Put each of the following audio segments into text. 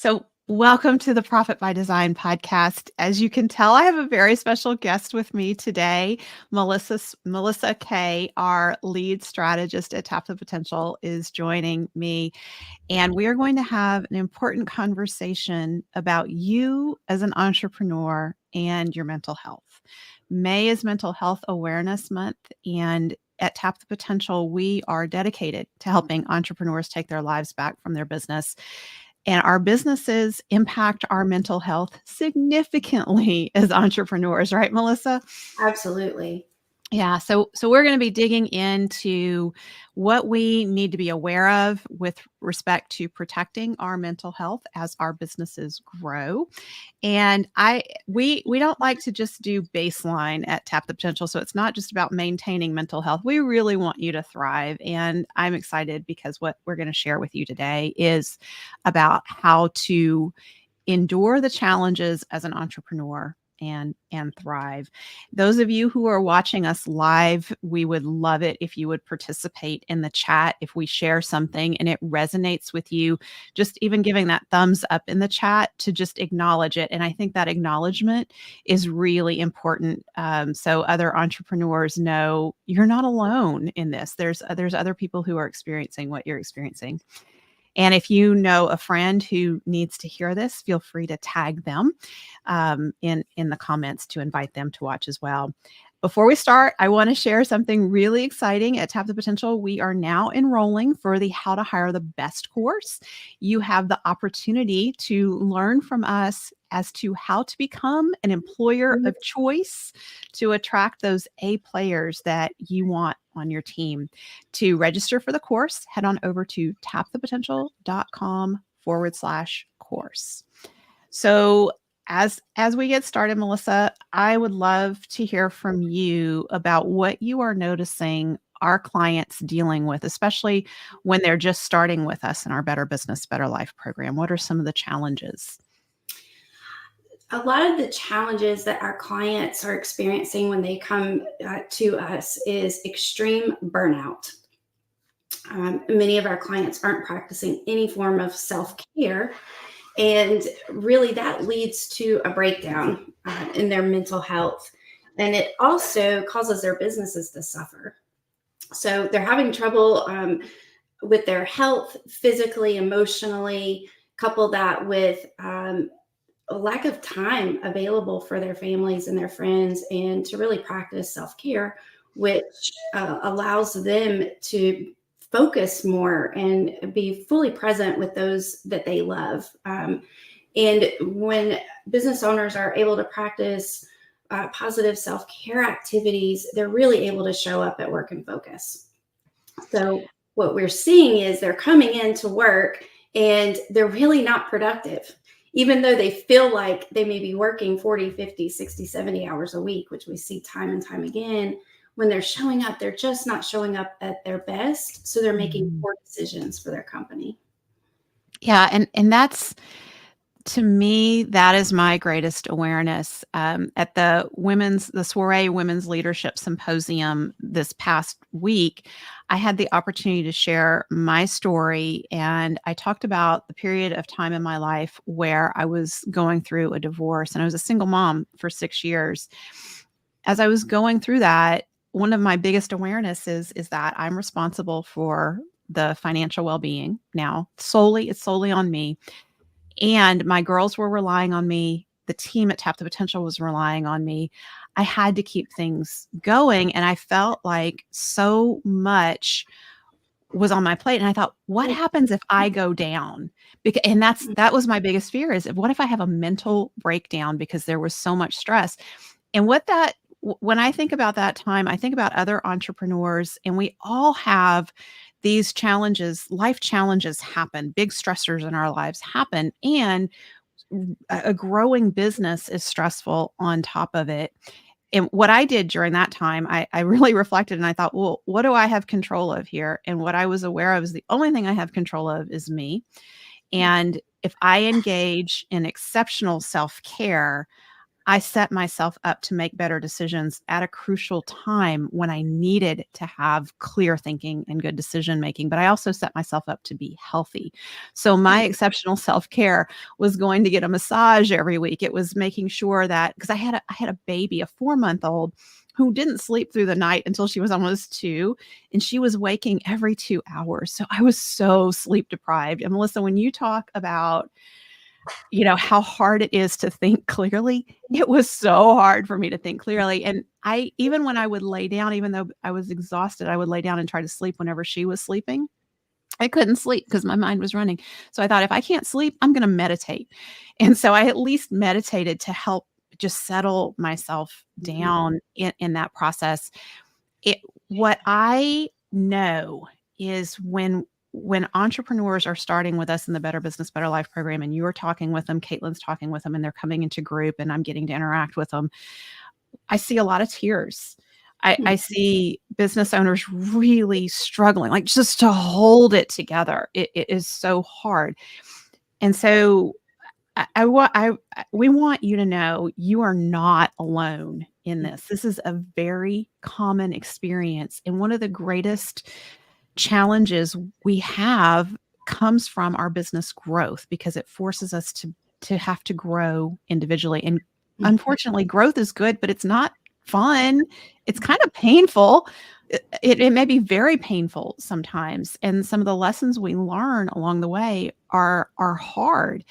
So, welcome to the Profit by Design podcast. As you can tell, I have a very special guest with me today. Melissa Kay, our lead strategist at Tap the Potential, is joining me. And we are going to have an important conversation about you as an entrepreneur and your mental health. May is Mental Health Awareness Month. And at Tap the Potential, we are dedicated to helping entrepreneurs take their lives back from their business. And our businesses impact our mental health significantly as entrepreneurs, right, Melissa? Absolutely. Yeah, so we're going to be digging into what we need to be aware of with respect to protecting our mental health as our businesses grow. And we don't like to just do baseline at Tap the Potential, so it's not just about maintaining mental health. We really want you to thrive, and I'm excited because what we're going to share with you today is about how to endure the challenges as an entrepreneur and thrive. Those of you who are watching us live, we would love it if you would participate in the chat. If we share something and it resonates with you, just even giving that thumbs up in the chat to just acknowledge it. And I think that acknowledgement is really important. So other entrepreneurs know you're not alone in this. There's other people who are experiencing what you're experiencing. And if you know a friend who needs to hear this, feel free to tag them in the comments to invite them to watch as well. Before we start, I want to share something really exciting at Tap the Potential. We are now enrolling for the How to Hire the Best course. You have the opportunity to learn from us as to how to become an employer of choice to attract those A players that you want on your team. To register for the course, head on over to tapthepotential.com/course. So as we get started, Melissa, I would love to hear from you about what you are noticing our clients dealing with, especially when they're just starting with us in our Better Business, Better Life program. What are some of the challenges? A lot of the challenges that our clients are experiencing when they come to us is extreme burnout. Many of our clients aren't practicing any form of self-care, and really that leads to a breakdown in their mental health. And it also causes their businesses to suffer. So they're having trouble with their health, physically, emotionally. Couple that with a lack of time available for their families and their friends, and to really practice self-care, which allows them to focus more and be fully present with those that they love. And when business owners are able to practice positive self-care activities, they're really able to show up at work and focus. So what we're seeing is they're coming into work and they're really not productive, even though they feel like they may be working 40, 50, 60, 70 hours a week, which we see time and time again. When they're showing up, they're just not showing up at their best. So they're making poor decisions for their company. Yeah. And that's, to me, that is my greatest awareness. At the Soiree Women's Leadership Symposium this past week, I had the opportunity to share my story, and I talked about the period of time in my life where I was going through a divorce, and I was a single mom for 6 years. As I was going through that, one of my biggest awarenesses is that I'm responsible for the financial well-being now. It's solely on me. And my girls were relying on me. The team at Tap the Potential was relying on me. I had to keep things going. And I felt like so much was on my plate. And I thought, what happens if I go down? And that was my biggest fear, is what if I have a mental breakdown because there was so much stress? And when I think about that time, I think about other entrepreneurs, and we all have these challenges. Life challenges happen. Big stressors in our lives happen. And a growing business is stressful on top of it. And what I did during that time, I really reflected and I thought, well, what do I have control of here? And what I was aware of is the only thing I have control of is me. And if I engage in exceptional self-care, I set myself up to make better decisions at a crucial time when I needed to have clear thinking and good decision making, but I also set myself up to be healthy. So my exceptional self-care was going to get a massage every week. It was making sure that, because I had a baby, a 4-month-old who didn't sleep through the night until she was almost 2, and she was waking every 2 hours. So I was so sleep deprived. And Melissa, when you talk about how hard it is to think clearly. It was so hard for me to think clearly. And even when I would lay down, even though I was exhausted, I would lay down and try to sleep whenever she was sleeping. I couldn't sleep because my mind was running. So I thought, if I can't sleep, I'm going to meditate. And so I at least meditated to help just settle myself down in that process. What I know is when entrepreneurs are starting with us in the Better Business, Better Life program, and you're talking with them, Caitlin's talking with them, and they're coming into group and I'm getting to interact with them, I see a lot of tears. I see business owners really struggling, like just to hold it together. It is so hard. And so we want you to know you are not alone in this. This is a very common experience. And one of the greatest challenges we have comes from our business growth, because it forces us to have to grow individually. And unfortunately, growth is good, but it's not fun. It's kind of painful. It may be very painful sometimes. And some of the lessons we learn along the way are hard.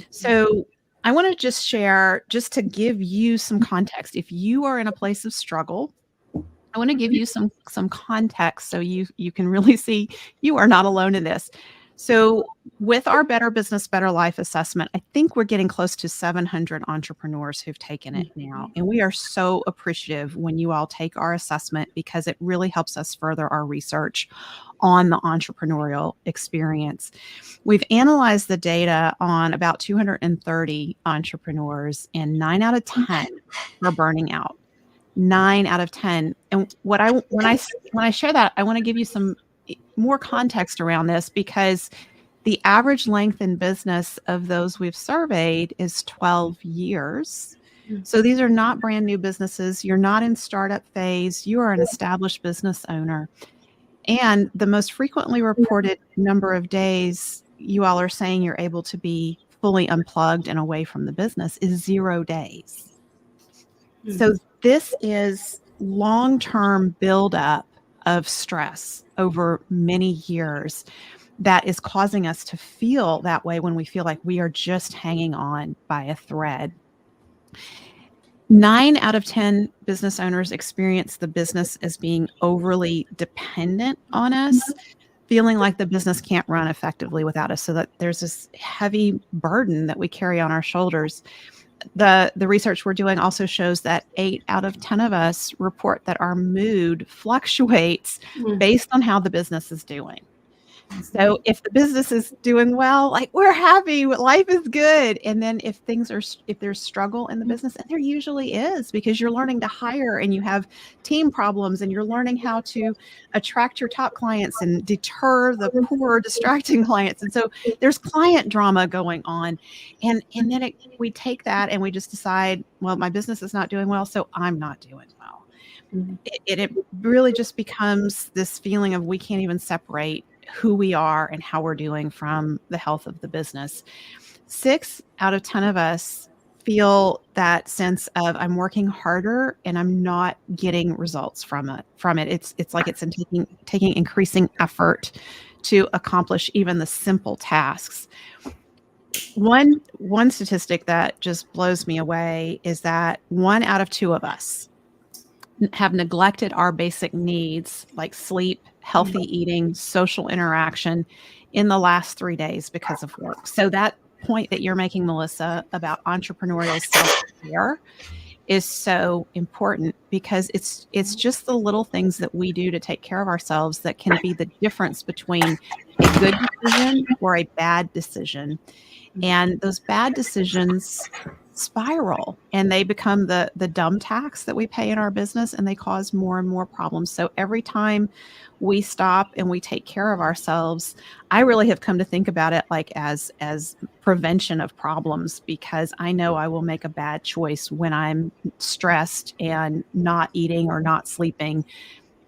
So I want to just share, just to give you some context. If you are in a place of struggle, I want to give you some context so you can really see you are not alone in this. So with our Better Business, Better Life assessment, I think we're getting close to 700 entrepreneurs who've taken it now. And we are so appreciative when you all take our assessment, because it really helps us further our research on the entrepreneurial experience. We've analyzed the data on about 230 entrepreneurs, and 9 out of 10 are burning out. 9 out of 10. And when I share that, I want to give you some more context around this, because the average length in business of those we've surveyed is 12 years. So these are not brand new businesses. You're not in startup phase. You are an established business owner. And the most frequently reported number of days you all are saying you're able to be fully unplugged and away from the business is 0 days. So this is long-term buildup of stress over many years that is causing us to feel that way when we feel like we are just hanging on by a thread. 9 out of 10 business owners experience the business as being overly dependent on us, feeling like the business can't run effectively without us, so that there's this heavy burden that we carry on our shoulders. The research we're doing also shows that 8 out of 10 of us report that our mood fluctuates based on how the business is doing. So if the business is doing well, like, we're happy, life is good. And then if there's struggle in the business, and there usually is, because you're learning to hire and you have team problems and you're learning how to attract your top clients and deter the poor, distracting clients. And so there's client drama going on. And then we take that and we just decide, well, my business is not doing well, so I'm not doing well. It really just becomes this feeling of we can't even separate who we are and how we're doing from the health of the business. 6 out of 10 of us feel that sense of, I'm working harder and I'm not getting results from it. It's like it's taking increasing effort to accomplish even the simple tasks. One statistic that just blows me away is that 1 out of 2 of us have neglected our basic needs, like sleep, healthy eating, social interaction, in the last 3 days because of work. So that point that you're making, Melissa, about entrepreneurial self-care is so important, because it's just the little things that we do to take care of ourselves that can be the difference between a good decision or a bad decision. And those bad decisions spiral, and they become the dumb tax that we pay in our business, and they cause more and more problems. So every time we stop and we take care of ourselves, I really have come to think about it like as prevention of problems, because I know I will make a bad choice when I'm stressed and not eating or not sleeping.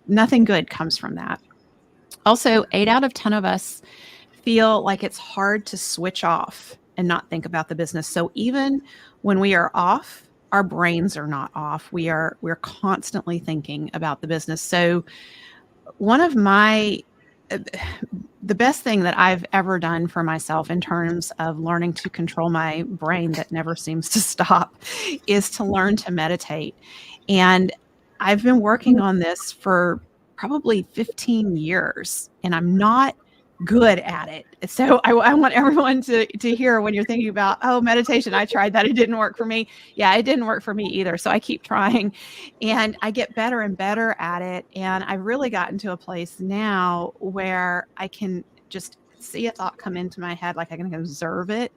Nothing good comes from that. Also, 8 out of 10 of us feel like it's hard to switch off and not think about the business. So even when we are off, our brains are not off. We're constantly thinking about the business. So one of my the best thing that I've ever done for myself in terms of learning to control my brain that never seems to stop is to learn to meditate. And I've been working on this for probably 15 years, and I'm not good at it. So I want everyone to hear, when you're thinking about, oh, meditation, I tried that, it didn't work for me. Yeah, it didn't work for me either. So I keep trying, and I get better and better at it. And I've really gotten to a place now where I can just see a thought come into my head, like I can observe it,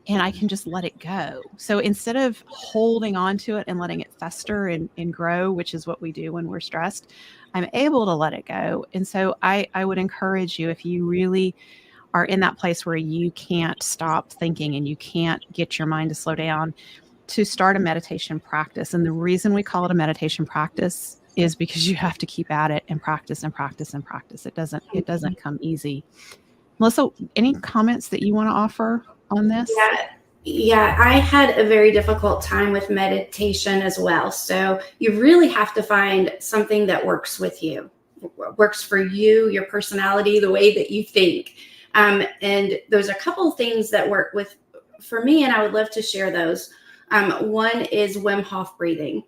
and I can just let it go. So instead of holding on to it and letting it fester and grow, which is what we do when we're stressed, I'm able to let it go. And so I would encourage you, if you really are in that place where you can't stop thinking and you can't get your mind to slow down, to start a meditation practice. And the reason we call it a meditation practice is because you have to keep at it and practice and practice and practice. It doesn't come easy. Melissa, any comments that you want to offer on this? Yeah, I had a very difficult time with meditation as well. So you really have to find something that works with you, works for you, your personality, the way that you think. And there's a couple of things that work with for me, and I would love to share those. One is Wim Hof breathing.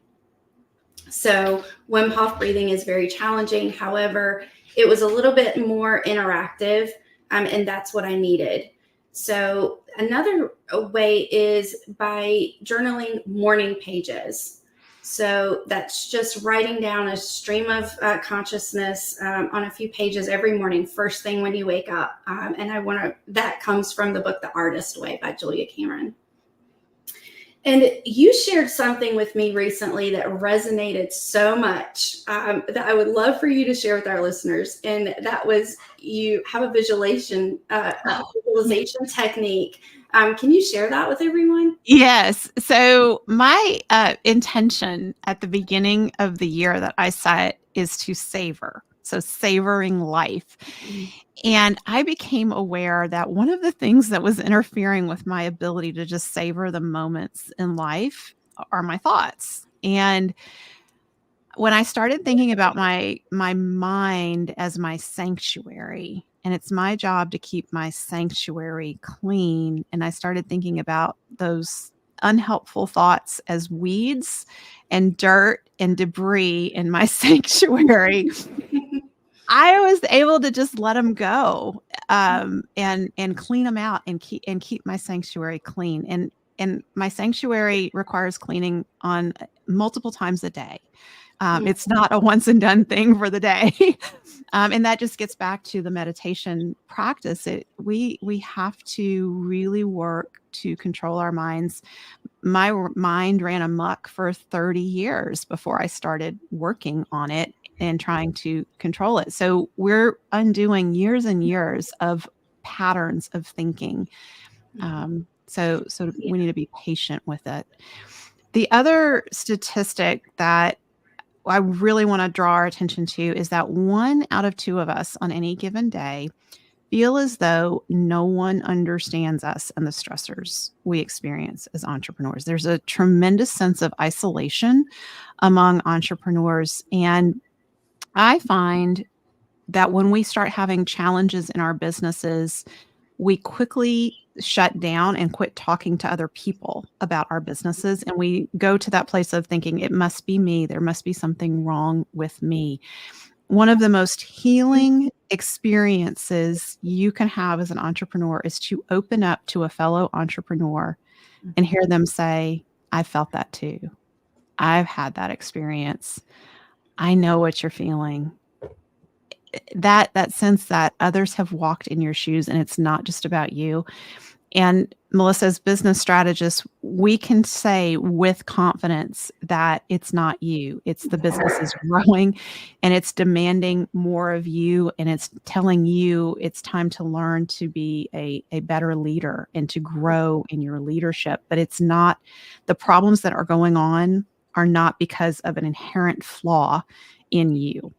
So Wim Hof breathing is very challenging. However, it was a little bit more interactive, and that's what I needed. So another way is by journaling morning pages. So that's just writing down a stream of consciousness on a few pages every morning, first thing when you wake up. And that comes from the book, The Artist Way by Julia Cameron. And you shared something with me recently that resonated so much that I would love for you to share with our listeners. And that was, you have a visualization technique. Can you share that with everyone? Yes. So my intention at the beginning of the year that I set is to savor. So savoring life. And I became aware that one of the things that was interfering with my ability to just savor the moments in life are my thoughts. And when I started thinking about my mind as my sanctuary, and it's my job to keep my sanctuary clean, and I started thinking about those unhelpful thoughts as weeds and dirt and debris in my sanctuary, I was able to just let them go, and clean them out and keep my sanctuary clean. And my sanctuary requires cleaning on multiple times a day. It's not a once and done thing for the day. And that just gets back to the meditation practice. We have to really work to control our minds. My mind ran amok for 30 years before I started working on it and trying to control it. So we're undoing years and years of patterns of thinking. So we need to be patient with it. The other statistic that I really want to draw our attention to is that 1 out of 2 of us on any given day feel as though no one understands us and the stressors we experience as entrepreneurs. There's a tremendous sense of isolation among entrepreneurs. And I find that when we start having challenges in our businesses, we quickly shut down and quit talking to other people about our businesses. And we go to that place of thinking, it must be me. There must be something wrong with me. One of the most healing experiences you can have as an entrepreneur is to open up to a fellow entrepreneur and hear them say, I felt that too. I've had that experience. I know what you're feeling. That sense that others have walked in your shoes and it's not just about you. And Melissa, as business strategist, we can say with confidence that it's not you. It's the business is growing and it's demanding more of you. And it's telling you it's time to learn to be a better leader and to grow in your leadership. But it's not, the problems that are going on are not because of an inherent flaw in you.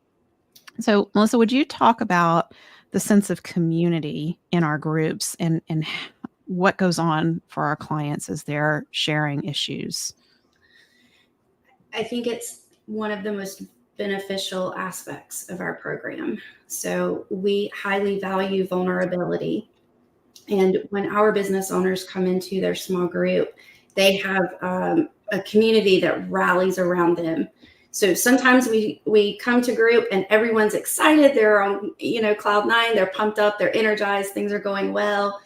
So, Melissa, would you talk about the sense of community in our groups and what goes on for our clients as they're sharing issues? I think it's one of the most beneficial aspects of our program. So we highly value vulnerability. And when our business owners come into their small group, they have a community that rallies around them. So sometimes we come to group and everyone's excited. They're on, cloud nine. They're pumped up. They're energized. Things are going well.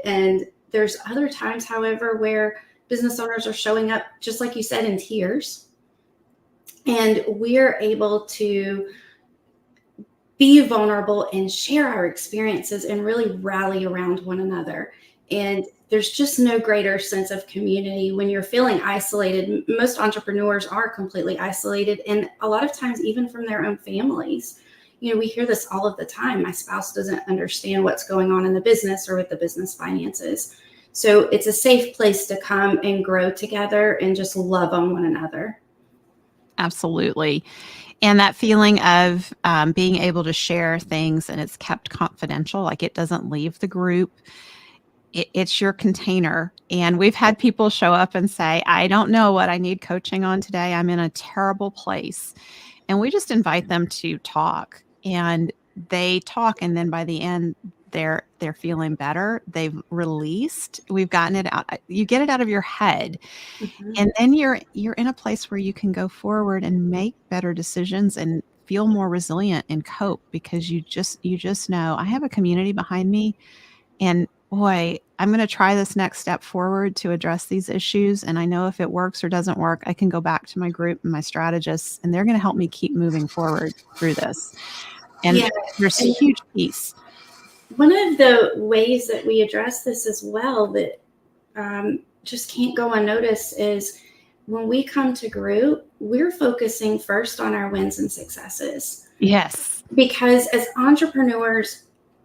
And there's other times, however, where business owners are showing up, just like you said, in tears. And we're able to be vulnerable and share our experiences and really rally around one another. And there's just no greater sense of community when you're feeling isolated. Most entrepreneurs are completely isolated, and a lot of times even from their own families. We hear this all of the time. My spouse doesn't understand what's going on in the business or with the business finances. So it's a safe place to come and grow together and just love on one another. Absolutely. And that feeling of being able to share things and it's kept confidential, like it doesn't leave the group. It's your container. And we've had people show up and say, I don't know what I need coaching on today. I'm in a terrible place. And we just invite them to talk. And they talk. And then by the end, they're feeling better. They've released. We've gotten it out. You get it out of your head. Mm-hmm. And then you're in a place where you can go forward and make better decisions and feel more resilient and cope because you just know I have a community behind me. And boy, I'm going to try this next step forward to address these issues. And I know if it works or doesn't work, I can go back to my group and my strategists, and they're going to help me keep moving forward through this. And there's a huge piece. One of the ways that we address this as well that just can't go unnoticed is when we come to group, we're focusing first on our wins and successes. Yes. Because as entrepreneurs,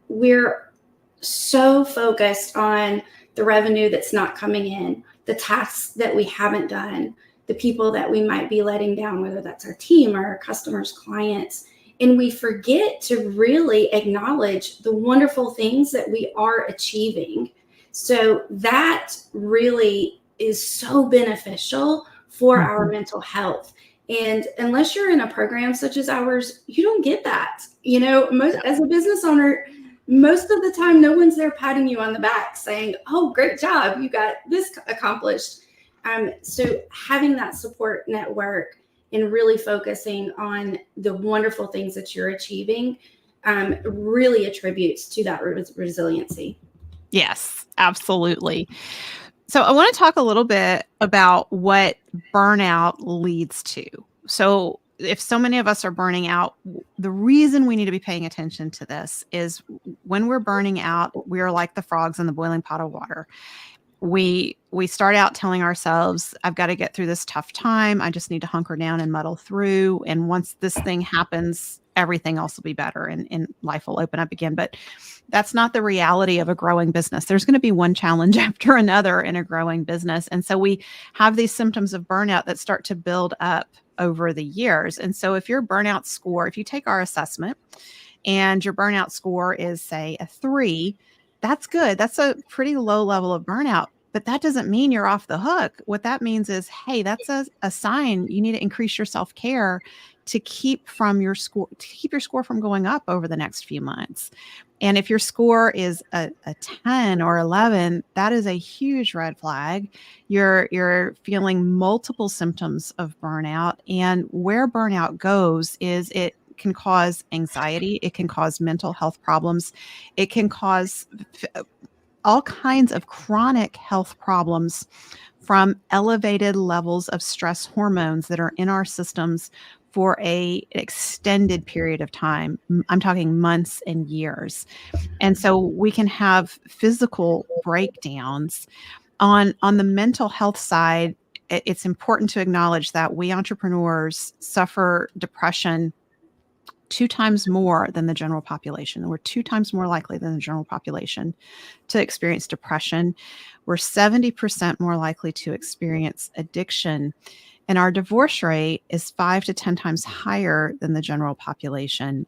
we're so focused on the revenue that's not coming in, the tasks that we haven't done, the people that we might be letting down, whether that's our team or our customers, clients. And we forget to really acknowledge the wonderful things that we are achieving. So that really is so beneficial for our mental health. And unless you're in a program such as ours, you don't get that. As a business owner, most of the time, no one's there patting you on the back saying, oh, great job, you got this accomplished. So having that support network and really focusing on the wonderful things that you're achieving really attributes to that resiliency. Yes, absolutely. So I want to talk a little bit about what burnout leads to. So if so many of us are burning out, the reason we need to be paying attention to this is when we're burning out, we are like the frogs in the boiling pot of water. We start out telling ourselves, I've got to get through this tough time. I just need to hunker down and muddle through. And once this thing happens, everything else will be better and life will open up again. But that's not the reality of a growing business. There's going to be one challenge after another in a growing business. And so we have these symptoms of burnout that start to build up over the years. And so if your burnout score, if you take our assessment and your burnout score is, say, a 3, that's good. That's a pretty low level of burnout. But that doesn't mean you're off the hook. What that means is, hey, that's a sign you need to increase your self-care to keep your score from going up over the next few months. And if your score is a 10 or 11, that is a huge red flag. You're feeling multiple symptoms of burnout. And where burnout goes is it can cause anxiety. It can cause mental health problems. It can cause all kinds of chronic health problems from elevated levels of stress hormones that are in our systems for an extended period of time. I'm talking months and years. And so we can have physical breakdowns. On the mental health side, it's important to acknowledge that we entrepreneurs suffer depression 2 times more than the general population. We're 2 times more likely than the general population to experience depression. We're 70% more likely to experience addiction. And our divorce rate is 5 to 10 times higher than the general population.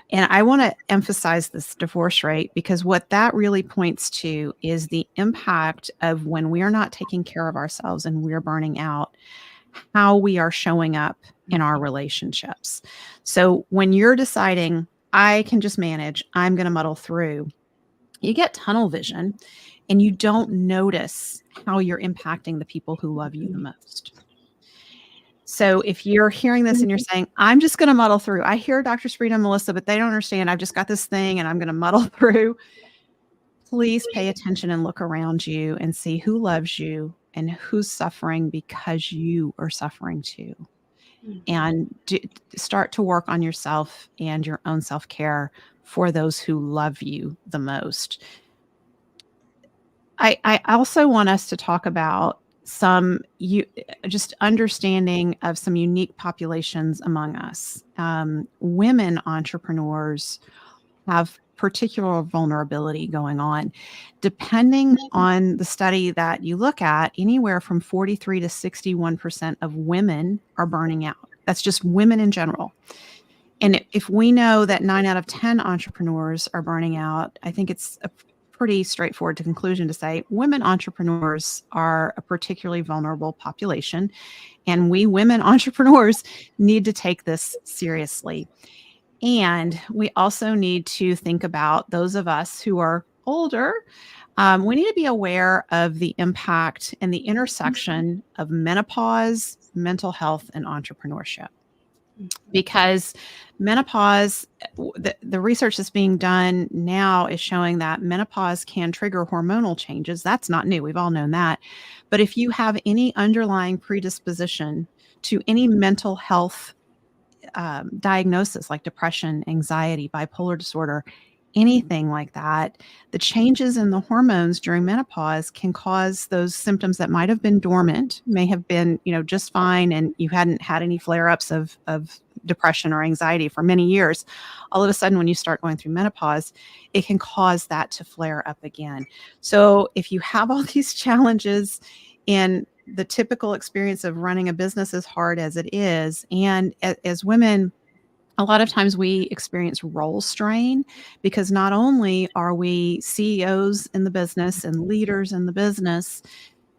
And I want to emphasize this divorce rate because what that really points to is the impact of when we are not taking care of ourselves and we're burning out, how we are showing up in our relationships. So when you're deciding, I can just manage, I'm going to muddle through, you get tunnel vision and you don't notice how you're impacting the people who love you the most. So if you're hearing this and you're saying, I'm just going to muddle through, I hear Dr. Sabrina and Melissa, but they don't understand. I've just got this thing and I'm going to muddle through. Please pay attention and look around you and see who loves you and who's suffering because you are suffering too. And start to work on yourself and your own self-care for those who love you the most. I also want us to talk about just understanding of some unique populations among us. Women entrepreneurs have particular vulnerability going on. Depending on the study that you look at, anywhere from 43 to 61% of women are burning out. That's just women in general. And if we know that 9 out of 10 entrepreneurs are burning out, I think it's a pretty straightforward conclusion to say women entrepreneurs are a particularly vulnerable population. And we women entrepreneurs need to take this seriously. And we also need to think about those of us who are older. We need to be aware of the impact and the intersection of menopause, mental health, and entrepreneurship. Because menopause, the research that's being done now is showing that menopause can trigger hormonal changes. That's not new. We've all known that. But if you have any underlying predisposition to any mental health diagnosis like depression, anxiety, bipolar disorder, anything like that, the changes in the hormones during menopause can cause those symptoms that might have been dormant, may have been, just fine, and you hadn't had any flare-ups of depression or anxiety for many years. All of a sudden, when you start going through menopause, it can cause that to flare up again. So if you have all these challenges in the typical experience of running a business as hard as it is, and as women, a lot of times we experience role strain because not only are we CEOs in the business and leaders in the business,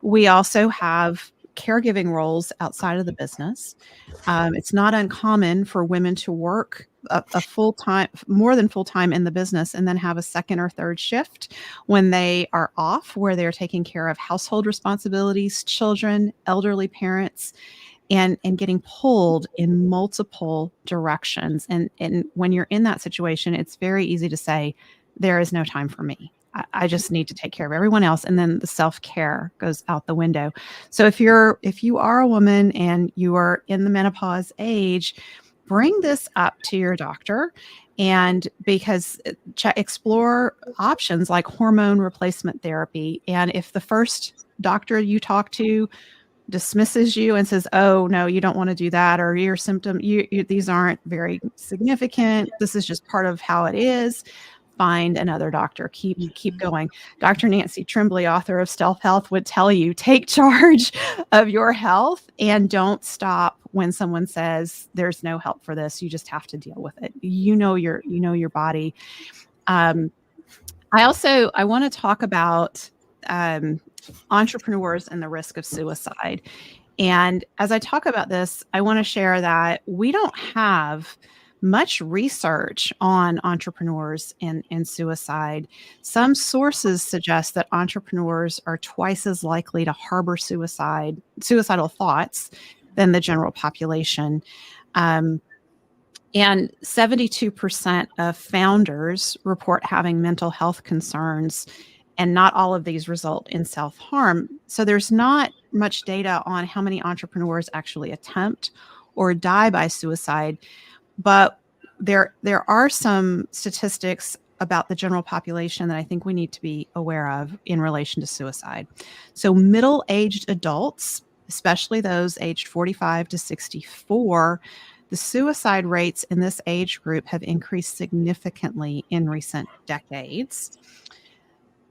we also have caregiving roles outside of the business. It's not uncommon for women to work a full-time, more than full-time in the business, and then have a second or third shift when they are off, where they're taking care of household responsibilities, children, elderly parents, and getting pulled in multiple directions. And when you're in that situation, it's very easy to say, there is no time for me. I just need to take care of everyone else. And then the self-care goes out the window. So if you are a woman and you are in the menopause age, bring this up to your doctor, and because explore options like hormone replacement therapy. And if the first doctor you talk to dismisses you and says, oh, no, you don't want to do that, or your symptom, these aren't very significant, this is just part of how it is, find another doctor. Keep going. Dr. Nancy Tremblay, author of Stealth Health, would tell you, take charge of your health and don't stop when someone says there's no help for this. You just have to deal with it. You know your body. I want to talk about entrepreneurs and the risk of suicide. And as I talk about this, I want to share that we don't have much research on entrepreneurs and suicide. Some sources suggest that entrepreneurs are twice as likely to harbor suicidal thoughts than the general population. And 72% of founders report having mental health concerns, and not all of these result in self-harm. So there's not much data on how many entrepreneurs actually attempt or die by suicide. But there are some statistics about the general population that I think we need to be aware of in relation to suicide. So middle-aged adults, especially those aged 45 to 64, the suicide rates in this age group have increased significantly in recent decades.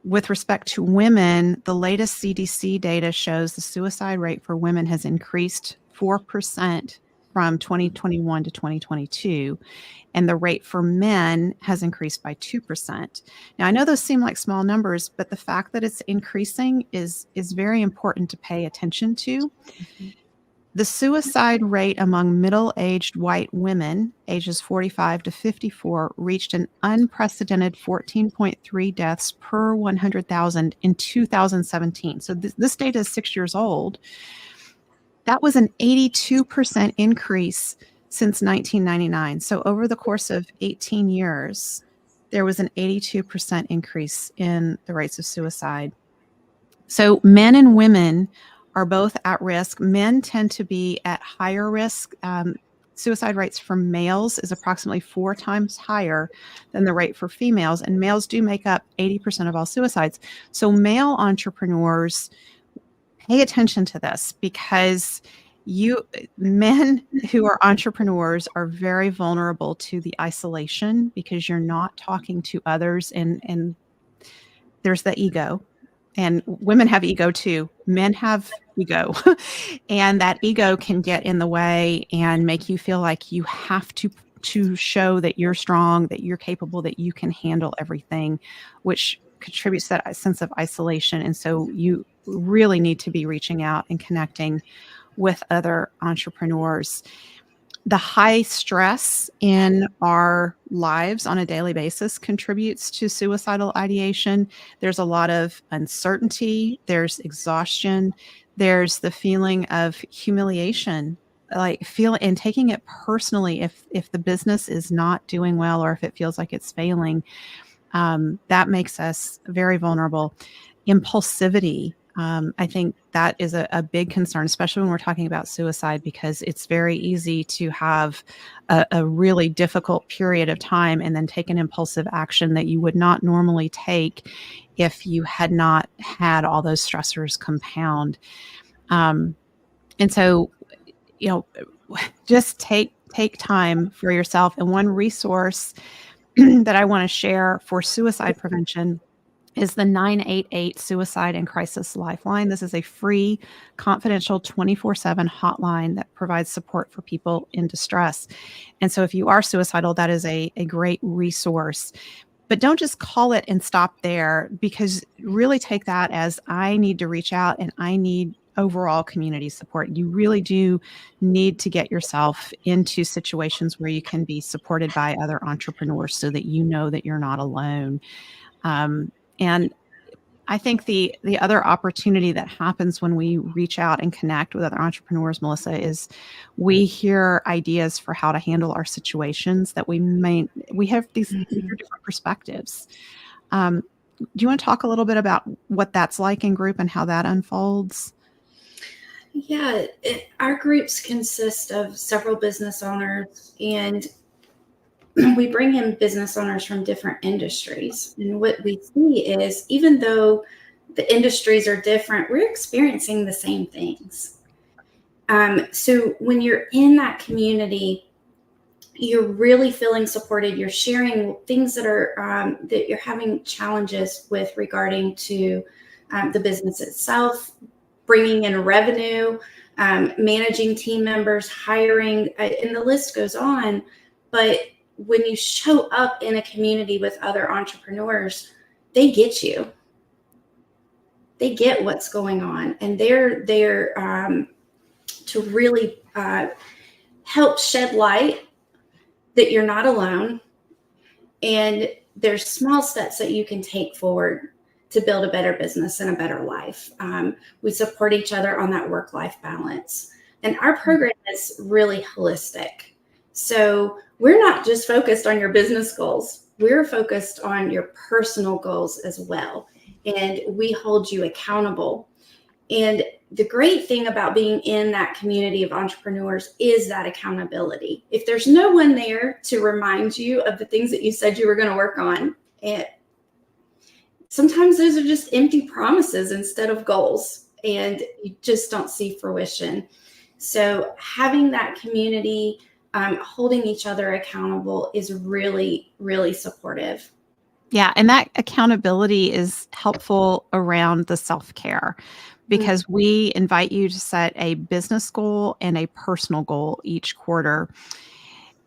With respect to women, the latest CDC data shows the suicide rate for women has increased 4% from 2021 to 2022, and the rate for men has increased by 2%. Now, I know those seem like small numbers, but the fact that it's increasing is very important to pay attention to. The suicide rate among middle-aged white women, ages 45 to 54, reached an unprecedented 14.3 deaths per 100,000 in 2017. So this data is 6 years old. That was an 82% increase since 1999. So over the course of 18 years, there was an 82% increase in the rates of suicide. So men and women are both at risk. Men tend to be at higher risk. Suicide rates for males is approximately 4 times higher than the rate for females, and males do make up 80% of all suicides. So male entrepreneurs, pay attention to this, because men who are entrepreneurs are very vulnerable to the isolation, because you're not talking to others, and there's the ego. And women have ego too. Men have ego. And that ego can get in the way and make you feel like you have to show that you're strong, that you're capable, that you can handle everything, which contributes to that sense of isolation. And so you really need to be reaching out and connecting with other entrepreneurs. The high stress in our lives on a daily basis contributes to suicidal ideation. There's a lot of uncertainty, there's exhaustion, there's the feeling of humiliation, and taking it personally if the business is not doing well, or if it feels like it's failing. That makes us very vulnerable. Impulsivity. I think that is a big concern, especially when we're talking about suicide, because it's very easy to have a really difficult period of time and then take an impulsive action that you would not normally take if you had not had all those stressors compound. And so, just take time for yourself. And one resource that I want to share for suicide prevention is the 988 Suicide and Crisis Lifeline. This is a free, confidential 24/7 hotline that provides support for people in distress. And so if you are suicidal, that is a great resource. But don't just call it and stop there, because really take that as, I need to reach out and I need overall community support. You really do need to get yourself into situations where you can be supported by other entrepreneurs, so that you know that you're not alone. And I think the other opportunity that happens when we reach out and connect with other entrepreneurs, Melissa, is we hear ideas for how to handle our situations that we have these different perspectives. Do you want to talk a little bit about what that's like in group and how that unfolds? Yeah, our groups consist of several business owners, and we bring in business owners from different industries. And what we see is, even though the industries are different, we're experiencing the same things. So when you're in that community, you're really feeling supported. You're sharing things that are that you're having challenges with regarding to the business itself, bringing in revenue, managing team members, hiring, and the list goes on. But when you show up in a community with other entrepreneurs, they get you. They get what's going on, and they're there to really help shed light that you're not alone. And there's small steps that you can take forward to build a better business and a better life. We support each other on that work-life balance. And our program is really holistic. So we're not just focused on your business goals. We're focused on your personal goals as well. And we hold you accountable. And the great thing about being in that community of entrepreneurs is that accountability. If there's no one there to remind you of the things that you said you were going to work on, sometimes those are just empty promises instead of goals, and you just don't see fruition. So having that community, holding each other accountable is really, really supportive. Yeah, and that accountability is helpful around the self-care because we invite you to set a business goal and a personal goal each quarter.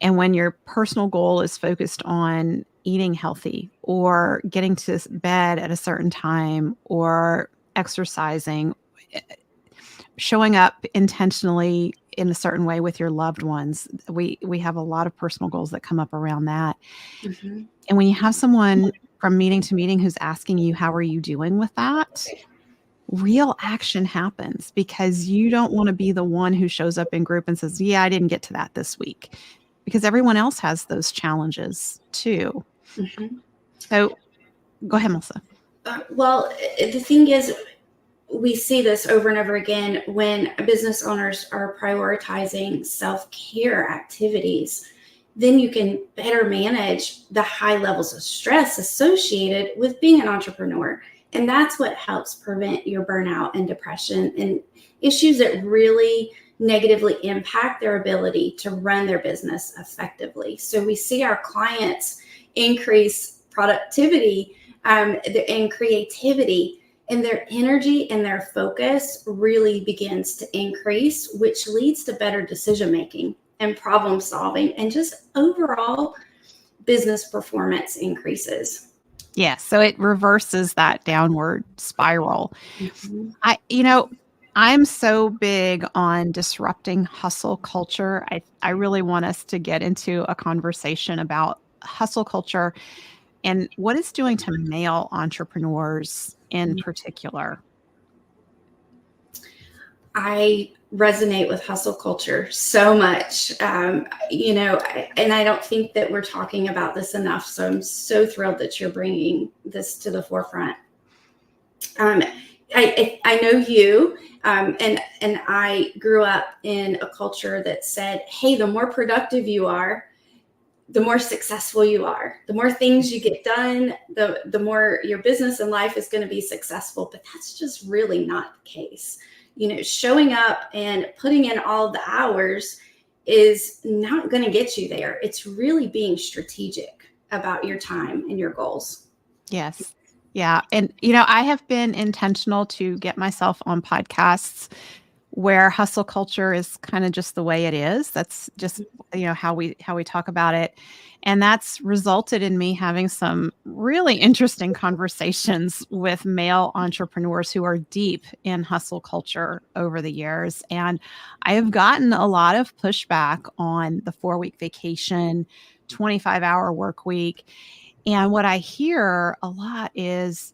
And when your personal goal is focused on eating healthy or getting to bed at a certain time or exercising, showing up intentionally in a certain way with your loved ones, we have a lot of personal goals that come up around that. Mm-hmm. And when you have someone from meeting to meeting who's asking you, how are you doing with that? Real action happens because you don't want to be the one who shows up in group and says, yeah, I didn't get to that this week, because everyone else has those challenges too. Mm-hmm. So go ahead, Melissa. Well, the thing is, we see this over and over again when business owners are prioritizing self-care activities. Then you can better manage the high levels of stress associated with being an entrepreneur. And that's what helps prevent your burnout and depression and issues that really negatively impact their ability to run their business effectively. So we see our clients increase productivity and creativity, and their energy and their focus really begins to increase, which leads to better decision making and problem solving, and just overall business performance increases. Yeah, so it reverses that downward spiral. Mm-hmm. I'm so big on disrupting hustle culture. I really want us to get into a conversation about hustle culture and what it's doing to male entrepreneurs in particular. I resonate with hustle culture so much, and I don't think that we're talking about this enough. So I'm so thrilled that you're bringing this to the forefront. I know you, and I grew up in a culture that said, hey, the more productive you are, the more successful you are, the more things you get done, the more your business and life is going to be successful. But that's just really not the case. Showing up and putting in all the hours is not going to get you there. It's really being strategic about your time and your goals. Yes. Yeah. And, I have been intentional to get myself on podcasts where hustle culture is kind of just the way it is. That's just, how we talk about it. And that's resulted in me having some really interesting conversations with male entrepreneurs who are deep in hustle culture over the years. And I have gotten a lot of pushback on the 4-week vacation, 25-hour work week. And what I hear a lot is,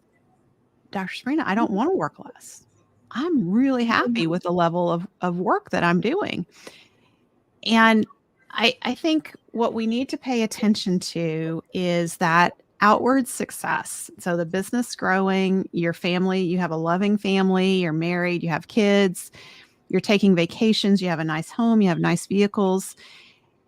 Dr. Sabrina, I don't want to work less. I'm really happy with the level of work that I'm doing. And I think what we need to pay attention to is that outward success. So the business growing, your family, you have a loving family, you're married, you have kids, you're taking vacations, you have a nice home, you have nice vehicles.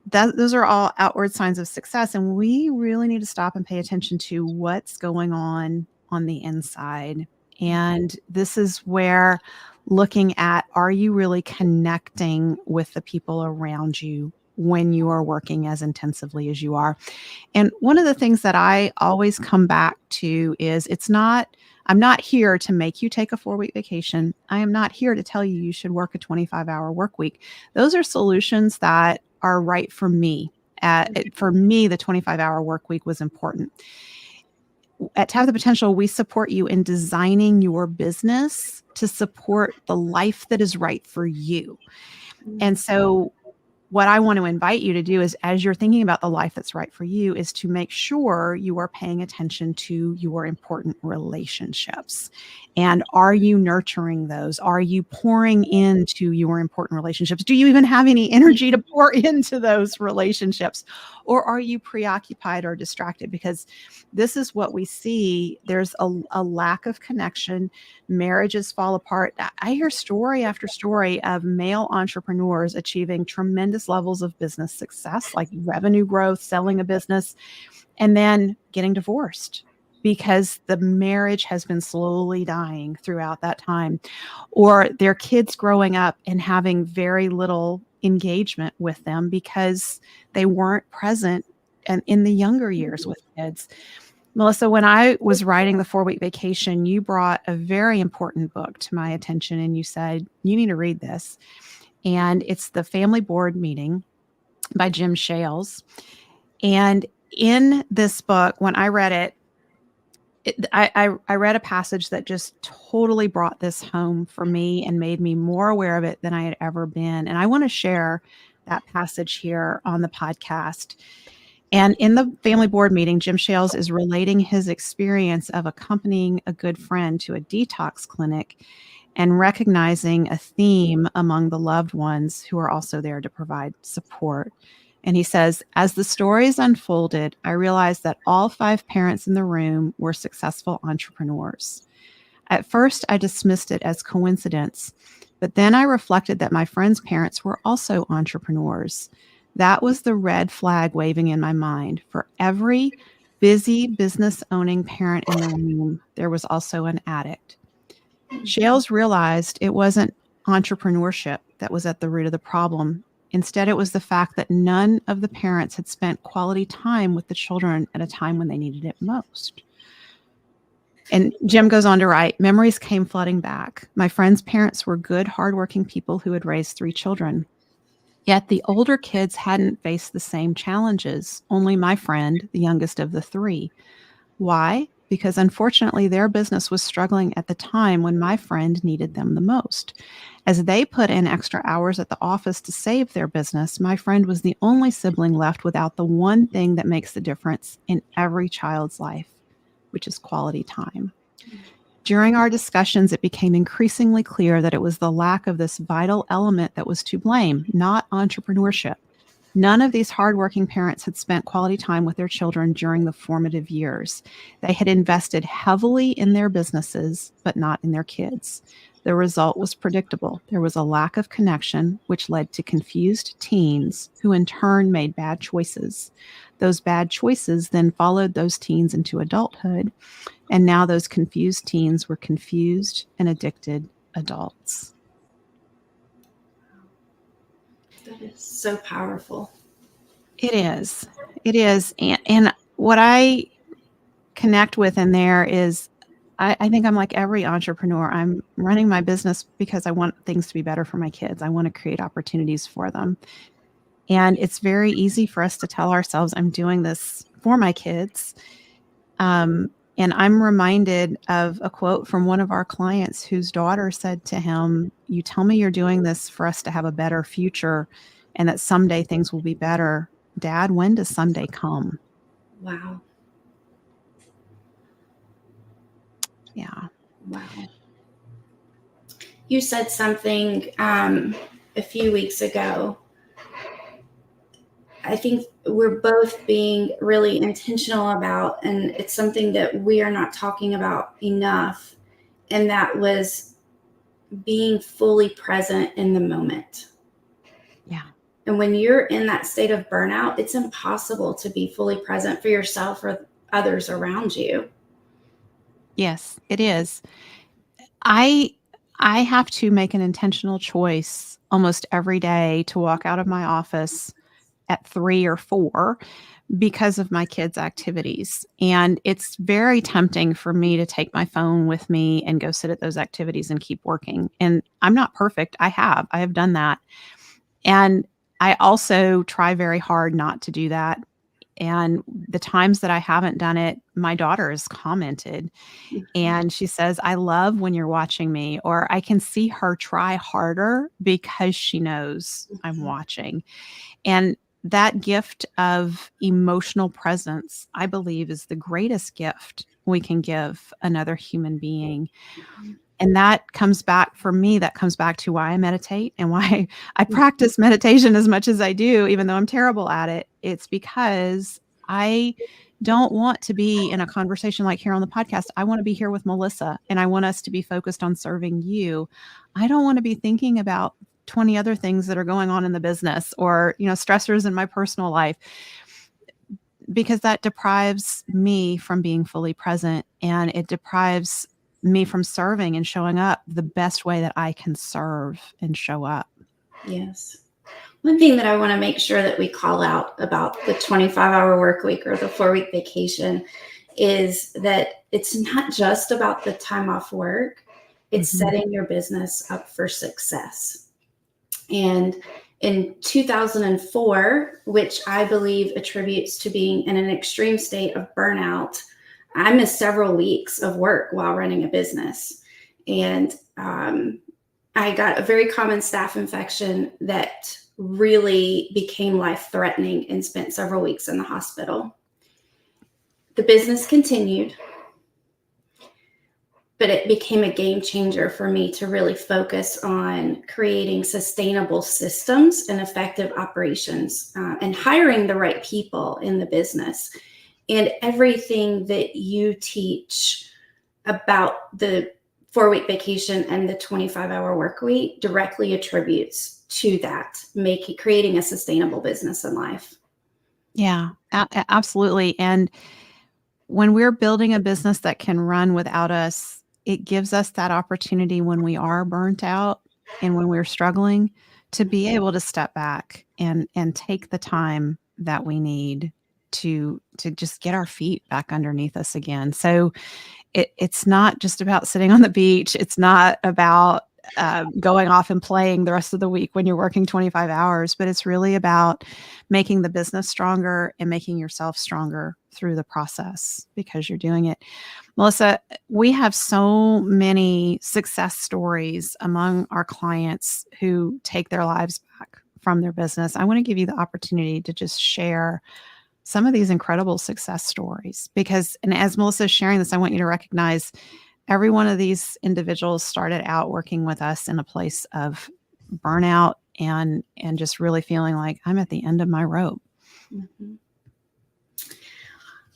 Those are all outward signs of success. And we really need to stop and pay attention to what's going on the inside. And this is where looking at, are you really connecting with the people around you when you are working as intensively as you are? And one of the things that I always come back to is I'm not here to make you take a 4-week vacation. I am not here to tell you you should work a 25-hour work week. Those are solutions that are right for me. For me, the 25-hour work week was important. At Tap the Potential, we support you in designing your business to support the life that is right for you. And so what I want to invite you to do is, as you're thinking about the life that's right for you, is to make sure you are paying attention to your important relationships. And are you nurturing those? Are you pouring into your important relationships? Do you even have any energy to pour into those relationships? Or are you preoccupied or distracted? Because this is what we see. There's a lack of connection. Marriages fall apart. I hear story after story of male entrepreneurs achieving tremendous levels of business success, like revenue growth, selling a business, and then getting divorced because the marriage has been slowly dying throughout that time, or their kids growing up and having very little engagement with them because they weren't present and in the younger years with kids. Melissa, when I was writing the 4-week vacation, you brought a very important book to my attention and you said, you need to read this. And it's The Family Board Meeting by Jim Shales. And in this book, when I read it, I read a passage that just totally brought this home for me and made me more aware of it than I had ever been. And I want to share that passage here on the podcast. And in the family board meeting, Jim Shales is relating his experience of accompanying a good friend to a detox clinic and recognizing a theme among the loved ones who are also there to provide support. And he says, as the stories unfolded, I realized that all 5 parents in the room were successful entrepreneurs. At first, I dismissed it as coincidence, but then I reflected that my friends' parents were also entrepreneurs. That was the red flag waving in my mind. For every busy business owning parent in the room, there was also an addict. Shales realized it wasn't entrepreneurship that was at the root of the problem. Instead, it was the fact that none of the parents had spent quality time with the children at a time when they needed it most. And Jim goes on to write, memories came flooding back. My friends' parents were good, hardworking people who had raised 3 children. Yet the older kids hadn't faced the same challenges, only my friend, the youngest of the 3. Why? Because unfortunately, their business was struggling at the time when my friend needed them the most. As they put in extra hours at the office to save their business, my friend was the only sibling left without the one thing that makes the difference in every child's life, which is quality time. During our discussions, it became increasingly clear that it was the lack of this vital element that was to blame, not entrepreneurship. None of these hardworking parents had spent quality time with their children during the formative years. They had invested heavily in their businesses, but not in their kids. The result was predictable. There was a lack of connection, which led to confused teens who in turn made bad choices. Those bad choices then followed those teens into adulthood. And now those confused teens were confused and addicted adults. That is so powerful. It is. It is. And what I connect with in there is I think I'm like every entrepreneur. I'm running my business because I want things to be better for my kids. I want to create opportunities for them. And it's very easy for us to tell ourselves, I'm doing this for my kids. And I'm reminded of a quote from one of our clients whose daughter said to him, you tell me you're doing this for us to have a better future and that someday things will be better. Dad, when does someday come? Wow. Yeah. Wow. You said something a few weeks ago. I think we're both being really intentional about, and it's something that we are not talking about enough, and that was being fully present in the moment. Yeah. And when you're in that state of burnout, it's impossible to be fully present for yourself or others around you. Yes, it is. I have to make an intentional choice almost every day to walk out of my office at 3 or 4 because of my kids' activities. And it's very tempting for me to take my phone with me and go sit at those activities and keep working. And I'm not perfect. I have done that. And I also try very hard not to do that And the times that I haven't done it, my daughter has commented and she says, I love when you're watching me, or I can see her try harder because she knows I'm watching. And that gift of emotional presence, I believe, is the greatest gift we can give another human being. And that comes back for me, that comes back to why I meditate and why I practice meditation as much as I do, even though I'm terrible at it. It's because I don't want to be in a conversation like here on the podcast. I want to be here with Melissa and I want us to be focused on serving you. I don't want to be thinking about 20 other things that are going on in the business or, stressors in my personal life, because that deprives me from being fully present and it deprives me from serving and showing up the best way that I can serve and show up. Yes. One thing that I want to make sure that we call out about the 25-hour work week or the 4-week vacation is that it's not just about the time off work. It's setting your business up for success. And in 2004, which I believe attributes to being in an extreme state of burnout, I missed several weeks of work while running a business. And I got a very common staph infection that really became life-threatening and spent several weeks in the hospital. The business continued, but it became a game changer for me to really focus on creating sustainable systems and effective operations and hiring the right people in the business. And everything that you teach about the 4-week vacation and the 25-hour work week directly attributes to that, creating a sustainable business in life. Yeah, absolutely. And when we're building a business that can run without us, it gives us that opportunity when we are burnt out and when we're struggling to be able to step back and take the time that we need to just get our feet back underneath us again. So it's not just about sitting on the beach. It's not about going off and playing the rest of the week when you're working 25 hours, but it's really about making the business stronger and making yourself stronger through the process because you're doing it. Melissa, we have so many success stories among our clients who take their lives back from their business. I want to give you the opportunity to just share some of these incredible success stories because, and as Melissa is sharing this, I want you to recognize every one of these individuals started out working with us in a place of burnout and just really feeling like I'm at the end of my rope. Mm-hmm.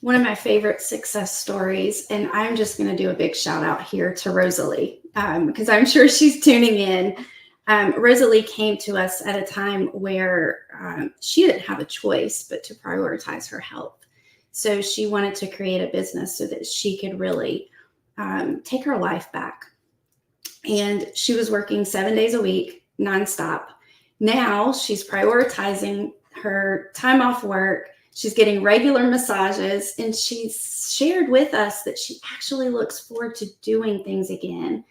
One of my favorite success stories, and I'm just going to do a big shout out here to Rosalie, because I'm sure she's tuning in. Rosalie came to us at a time where she didn't have a choice but to prioritize her health. So she wanted to create a business so that she could really take her life back. And she was working 7 days a week, nonstop. Now she's prioritizing her time off work. She's getting regular massages, and she's shared with us that she actually looks forward to doing things again.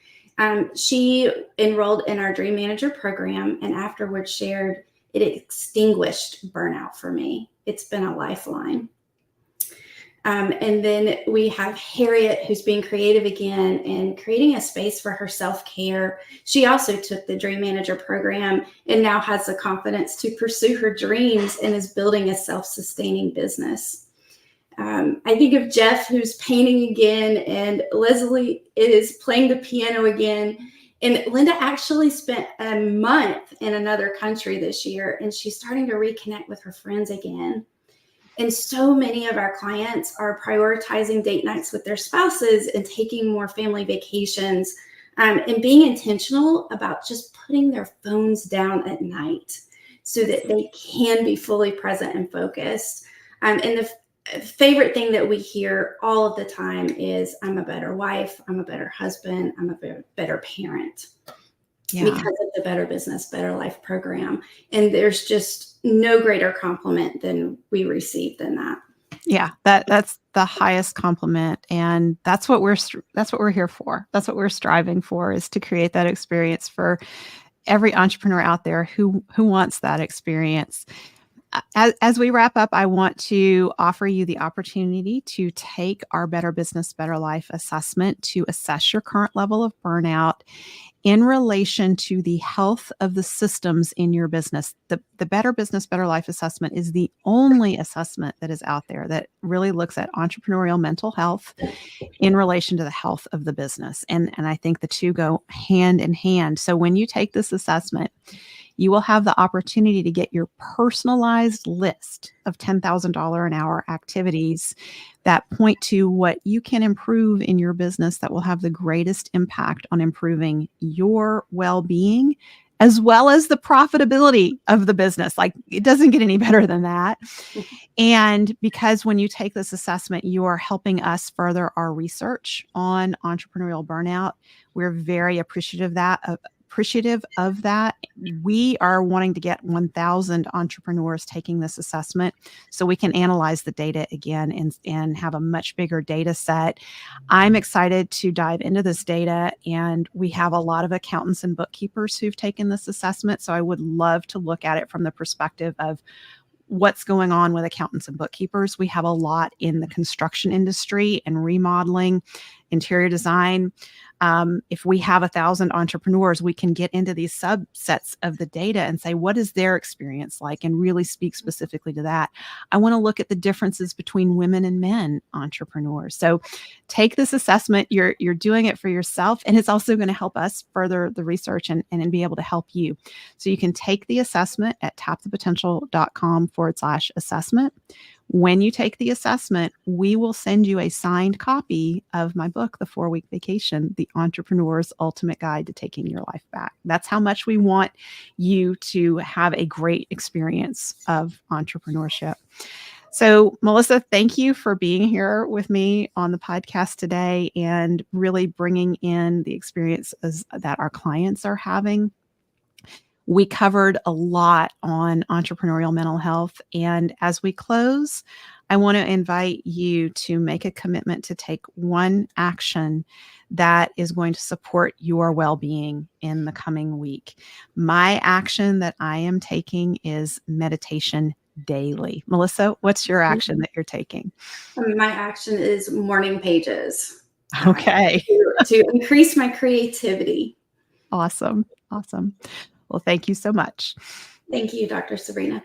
She enrolled in our Dream Manager program and afterwards shared it extinguished burnout for me. It's been a lifeline. And then we have Harriet, who's being creative again and creating a space for her self-care. She also took the Dream Manager program and now has the confidence to pursue her dreams and is building a self-sustaining business. I think of Jeff, who's painting again, and Leslie is playing the piano again. And Linda actually spent a month in another country this year, and she's starting to reconnect with her friends again. And so many of our clients are prioritizing date nights with their spouses and taking more family vacations and being intentional about just putting their phones down at night so that they can be fully present and focused. And the favorite thing that we hear all of the time is, I'm a better wife, I'm a better husband, I'm a better parent. Yeah. Because of the Better Business, Better Life program. And there's just no greater compliment than we receive than that. Yeah, that's the highest compliment. And that's what we're here for. That's what we're striving for, is to create that experience for every entrepreneur out there who wants that experience. As we wrap up, I want to offer you the opportunity to take our Better Business, Better Life assessment to assess your current level of burnout in relation to the health of the systems in your business. The Better Business, Better Life assessment is the only assessment that is out there that really looks at entrepreneurial mental health in relation to the health of the business. And I think the two go hand in hand. So when you take this assessment, you will have the opportunity to get your personalized list of $10,000 an hour activities that point to what you can improve in your business that will have the greatest impact on improving your well-being as well as the profitability of the business. Like, it doesn't get any better than that. And because when you take this assessment, you are helping us further our research on entrepreneurial burnout. We're very appreciative of that. We are wanting to get 1,000 entrepreneurs taking this assessment so we can analyze the data again and have a much bigger data set. I'm excited to dive into this data, and we have a lot of accountants and bookkeepers who've taken this assessment. So I would love to look at it from the perspective of what's going on with accountants and bookkeepers. We have a lot in the construction industry and remodeling, interior design. If we have 1,000 entrepreneurs, we can get into these subsets of the data and say, what is their experience like, and really speak specifically to that. I want to look at the differences between women and men entrepreneurs. So take this assessment. You're doing it for yourself, and it's also going to help us further the research and be able to help you. So you can take the assessment at tapthepotential.com/assessment. When you take the assessment, we will send you a signed copy of my book, The 4-Week Vacation, The Entrepreneur's Ultimate Guide to Taking Your Life Back. That's how much we want you to have a great experience of entrepreneurship. So, Melissa, thank you for being here with me on the podcast today and really bringing in the experiences that our clients are having. We covered a lot on entrepreneurial mental health. And as we close, I want to invite you to make a commitment to take one action that is going to support your well-being in the coming week. My action that I am taking is meditation daily. Melissa, what's your action that you're taking? My action is morning pages. Okay. To increase my creativity. Awesome. Well, thank you so much. Thank you, Dr. Sabrina.